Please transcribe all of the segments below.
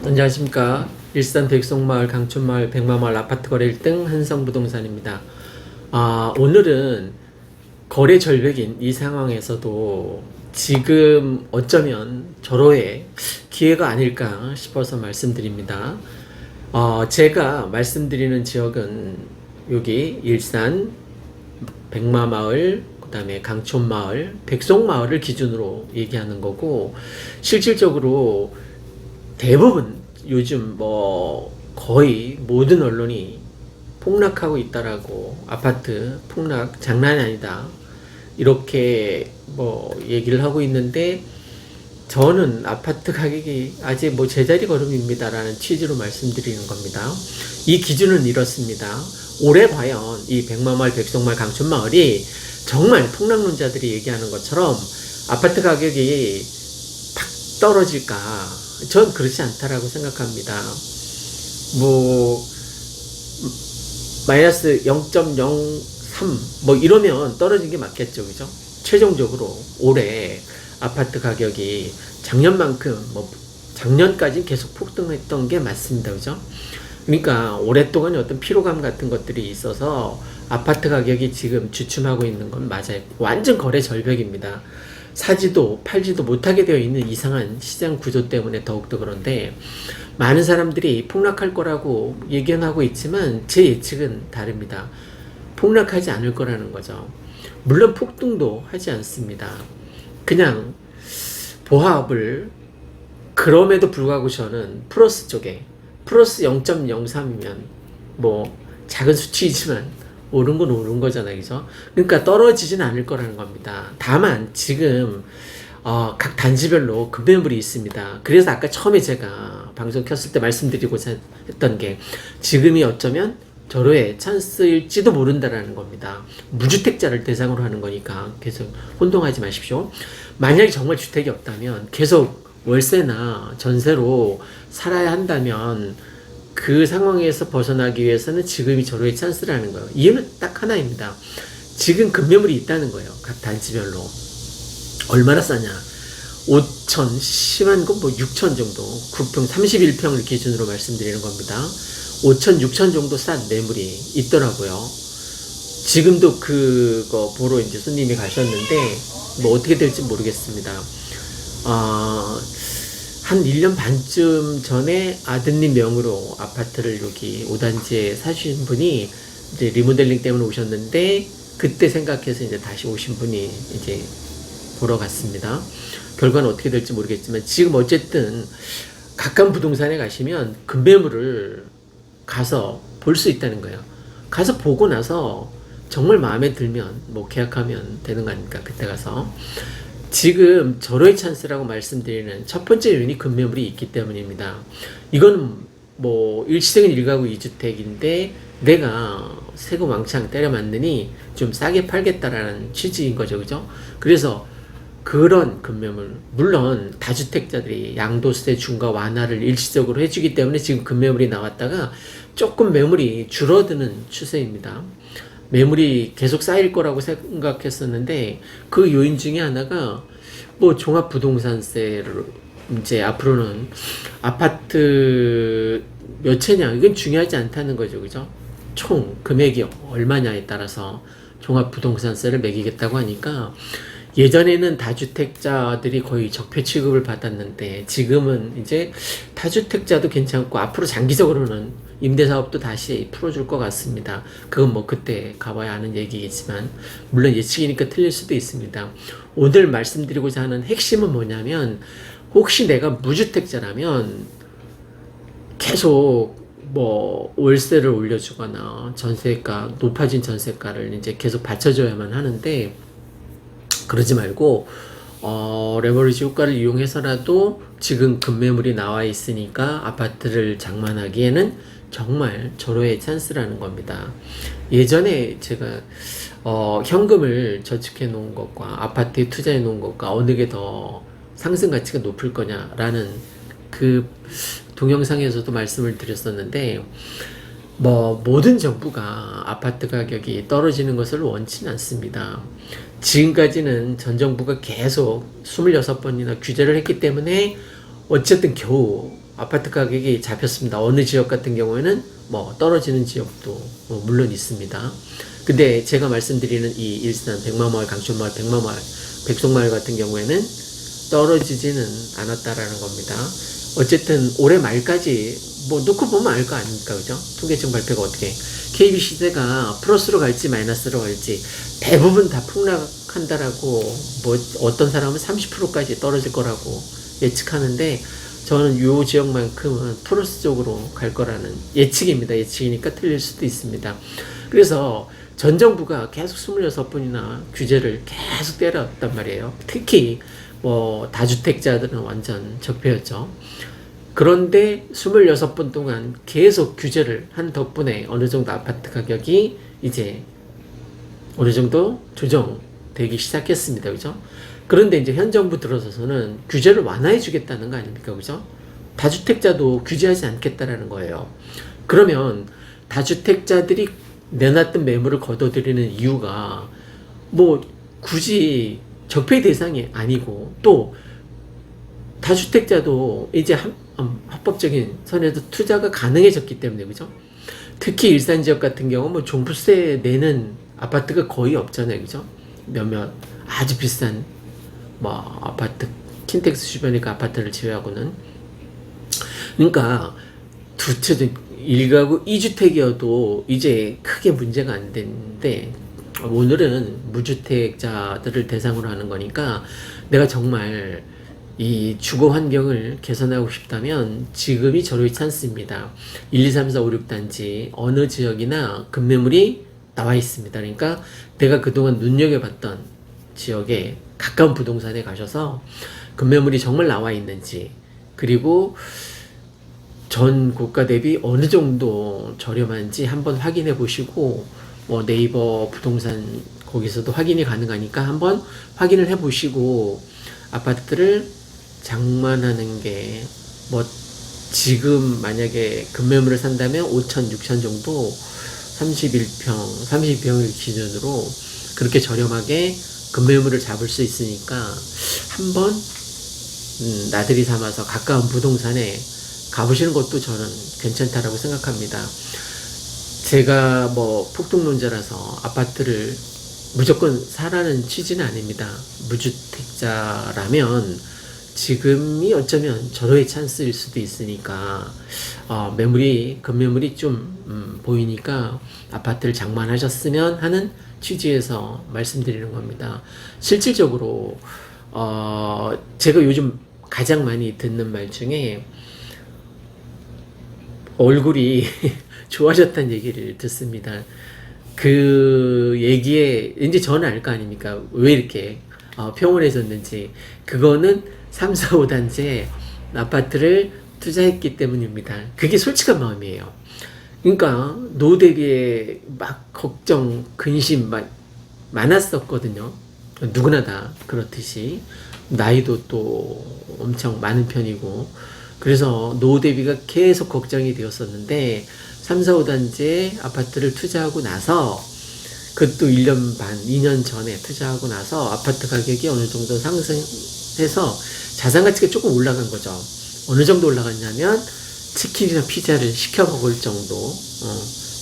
안녕하십니까. 일산 백송마을, 강촌마을, 백마마을 아파트 거래 1등 한성부동산입니다. 오늘은 거래 절벽인 이 상황에서도 지금 어쩌면 절호의 기회가 아닐까 싶어서 말씀드립니다. 제가 말씀드리는 지역은 여기 일산 백마마을, 그 다음에 강촌마을, 백송마을을 기준으로 얘기하는 거고, 실질적으로 대부분 요즘 거의 모든 언론이 폭락하고 있다라고, 아파트 폭락 장난이 아니다 이렇게 얘기를 하고 있는데, 저는 아파트 가격이 아직 제자리 걸음입니다라는 취지로 말씀드리는 겁니다. 이 기준은 이렇습니다. 올해 과연 이 백마마을, 백송마을, 강촌마을이 정말 폭락론자들이 얘기하는 것처럼 아파트 가격이 팍 떨어질까? 전 그렇지 않다라고 생각합니다. 마이너스 0.03 이러면 떨어진 게 맞겠죠, 그죠? 최종적으로 올해 아파트 가격이 작년만큼 작년까지 계속 폭등했던 게 맞습니다, 그죠? 그러니까 오랫동안 어떤 피로감 같은 것들이 있어서 아파트 가격이 지금 주춤하고 있는 건 맞아요. 완전 거래 절벽입니다. 사지도 팔지도 못하게 되어 있는 이상한 시장 구조 때문에 더욱더 그런데, 많은 사람들이 폭락할 거라고 예견하고 있지만 제 예측은 다릅니다. 폭락하지 않을 거라는 거죠. 물론 폭등도 하지 않습니다. 그냥 보합을, 그럼에도 불구하고 저는 플러스 쪽에 플러스 0.03이면 작은 수치이지만 오른 건 오른 거잖아요, 그죠? 그러니까 떨어지진 않을 거라는 겁니다. 다만 지금 각 단지별로 급매물이 있습니다. 그래서 아까 처음에 제가 방송 켰을 때 말씀드리고자 했던 게, 지금이 어쩌면 절호의 찬스일지도 모른다라는 겁니다. 무주택자를 대상으로 하는 거니까 계속 혼동하지 마십시오. 만약에 정말 주택이 없다면, 계속 월세나 전세로 살아야 한다면 그 상황에서 벗어나기 위해서는 지금이 절호의 찬스라는 거예요. 이유는 딱 하나입니다. 지금 급매물이 있다는 거예요. 각 단지별로. 얼마나 싸냐? 5천, 심한 건 6천 정도, 9평, 31평을 기준으로 말씀드리는 겁니다. 5천, 6천 정도 싼 매물이 있더라고요. 지금도 그거 보러 이제 손님이 가셨는데 어떻게 될지 모르겠습니다. 한 1년 반쯤 전에 아드님 명으로 아파트를 여기 5단지에 사신 분이 이제 리모델링 때문에 오셨는데, 그때 생각해서 이제 다시 오신 분이 이제 보러 갔습니다. 결과는 어떻게 될지 모르겠지만, 지금 어쨌든 가까운 부동산에 가시면 급매물을 가서 볼 수 있다는 거예요. 가서 보고 나서 정말 마음에 들면 계약하면 되는 거 아닙니까? 그때 가서. 지금 절호의 찬스라고 말씀드리는 첫 번째 요인이 급매물이 있기 때문입니다. 이거는 일시적인 1가구 2주택인데 내가 세금 왕창 때려 맞느니 좀 싸게 팔겠다라는 취지인 거죠, 그죠? 그래서 그런 급매물, 물론 다주택자들이 양도세 중과 완화를 일시적으로 해주기 때문에 지금 급매물이 나왔다가 조금 매물이 줄어드는 추세입니다. 매물이 계속 쌓일 거라고 생각했었는데, 그 요인 중에 하나가 종합부동산세를 이제 앞으로는 아파트 몇 채냐, 이건 중요하지 않다는 거죠, 그죠? 총 금액이 얼마냐에 따라서 종합부동산세를 매기겠다고 하니까, 예전에는 다주택자들이 거의 적폐 취급을 받았는데 지금은 이제 다주택자도 괜찮고 앞으로 장기적으로는 임대사업도 다시 풀어줄 것 같습니다. 그건 그때 가봐야 하는 얘기겠지만, 물론 예측이니까 틀릴 수도 있습니다. 오늘 말씀드리고자 하는 핵심은 뭐냐면, 혹시 내가 무주택자라면 계속 월세를 올려주거나 전세가, 높아진 전세가를 이제 계속 받쳐줘야만 하는데, 그러지 말고 레버리지 효과를 이용해서라도 지금 급매물이 나와 있으니까 아파트를 장만하기에는 정말 절호의 찬스라는 겁니다. 예전에 제가 현금을 저축해 놓은 것과 아파트에 투자해 놓은 것과 어느 게 더 상승 가치가 높을 거냐라는 그 동영상에서도 말씀을 드렸었는데, 모든 정부가 아파트 가격이 떨어지는 것을 원치는 않습니다. 지금까지는 전 정부가 계속 26번이나 규제를 했기 때문에 어쨌든 겨우 아파트 가격이 잡혔습니다. 어느 지역 같은 경우에는 뭐 떨어지는 지역도 뭐 물론 있습니다. 근데 제가 말씀드리는 이 일산 백마마을, 강촌마을, 백마마을, 백송마을 같은 경우에는 떨어지지는 않았다라는 겁니다. 어쨌든 올해 말까지 뭐 놓고 보면 알 거 아닙니까, 그죠? 통계청 발표가 어떻게 KB 시세가 플러스로 갈지 마이너스로 갈지 대부분 다 폭락한다라고, 뭐 어떤 사람은 30%까지 떨어질 거라고 예측하는데, 저는 요 지역만큼은 플러스 쪽으로 갈 거라는 예측입니다. 예측이니까 틀릴 수도 있습니다. 그래서 전 정부가 계속 26번이나 규제를 계속 때렸단 말이에요. 특히 뭐 다주택자들은 완전 적폐였죠. 그런데 26번 동안 계속 규제를 한 덕분에 어느 정도 아파트 가격이 이제 어느 정도 조정되기 시작했습니다. 그죠? 그런데 이제 현 정부 들어서서는 규제를 완화해 주겠다는 거 아닙니까? 그죠? 다주택자도 규제하지 않겠다라는 거예요. 그러면 다주택자들이 내놨던 매물을 거둬들이는 이유가 뭐 굳이 적폐 대상이 아니고, 또 다주택자도 이제 합법적인 선에서 투자가 가능해졌기 때문에, 그죠? 특히 일산 지역 같은 경우 뭐 종부세 내는 아파트가 거의 없잖아요, 그죠? 몇몇 아주 비싼 뭐 아파트, 킨텍스 주변의 그 아파트를 제외하고는. 그러니까 두 채, 1가구 2주택이어도 이제 크게 문제가 안 되는데, 오늘은 무주택자들을 대상으로 하는 거니까 내가 정말 이 주거 환경을 개선하고 싶다면 지금이 절호의 찬스입니다. 1, 2, 3, 4, 5, 6단지 어느 지역이나 급매물이 나와 있습니다. 그러니까 내가 그동안 눈여겨봤던 지역에 가까운 부동산에 가셔서 급매물이 정말 나와 있는지, 그리고 전 고가 대비 어느 정도 저렴한지 한번 확인해 보시고, 뭐 네이버 부동산 거기서도 확인이 가능하니까 한번 확인을 해 보시고 아파트를 장만하는 게, 뭐 지금 만약에 급매물을 산다면 5천, 6천 정도 31평, 32평을 기준으로 그렇게 저렴하게 급매물을 잡을 수 있으니까 한번 나들이 삼아서 가까운 부동산에 가보시는 것도 저는 괜찮다라고 생각합니다. 제가 뭐 폭등론자라서 아파트를 무조건 사라는 취지는 아닙니다. 무주택자라면 지금이 어쩌면 절호의 찬스일 수도 있으니까 급매물이 좀 보이니까 아파트를 장만하셨으면 하는 취지에서 말씀드리는 겁니다. 실질적으로 제가 요즘 가장 많이 듣는 말 중에 얼굴이 좋아졌다는 얘기를 듣습니다. 그 얘기에 이제 저는 알 거 아닙니까? 왜 이렇게 평온해졌는지. 그거는 3, 4, 5단지에 아파트를 투자했기 때문입니다. 그게 솔직한 마음이에요. 그러니까 노후대비에 막 걱정, 근심 막 많았었거든요. 누구나 다 그렇듯이. 나이도 또 엄청 많은 편이고, 그래서 노후 대비가 계속 걱정이 되었었는데 3, 4, 5단지에 아파트를 투자하고 나서, 그것도 1년 반, 2년 전에 투자하고 나서 아파트 가격이 어느 정도 상승해서 자산 가치가 조금 올라간 거죠. 어느 정도 올라갔냐면 치킨이나 피자를 시켜 먹을 정도,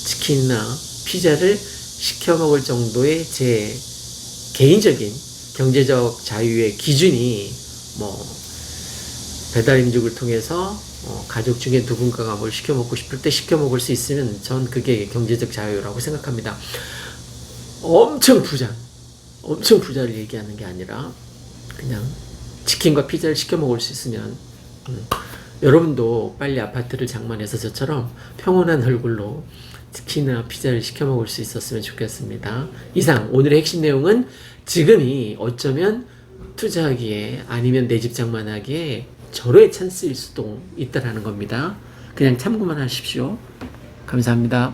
치킨이나 피자를 시켜 먹을 정도의 제 개인적인 경제적 자유의 기준이, 뭐 배달음식을 통해서 가족 중에 누군가가 뭘 시켜 먹고 싶을 때 시켜 먹을 수 있으면 전 그게 경제적 자유라고 생각합니다. 엄청 부자를 얘기하는 게 아니라 그냥 치킨과 피자를 시켜 먹을 수 있으면 여러분도 빨리 아파트를 장만해서 저처럼 평온한 얼굴로 치킨이나 피자를 시켜 먹을 수 있었으면 좋겠습니다. 이상 오늘의 핵심 내용은 지금이 어쩌면 투자하기에 아니면 내 집 장만하기에 절호의 찬스일 수도 있다라는 겁니다. 그냥 참고만 하십시오. 감사합니다.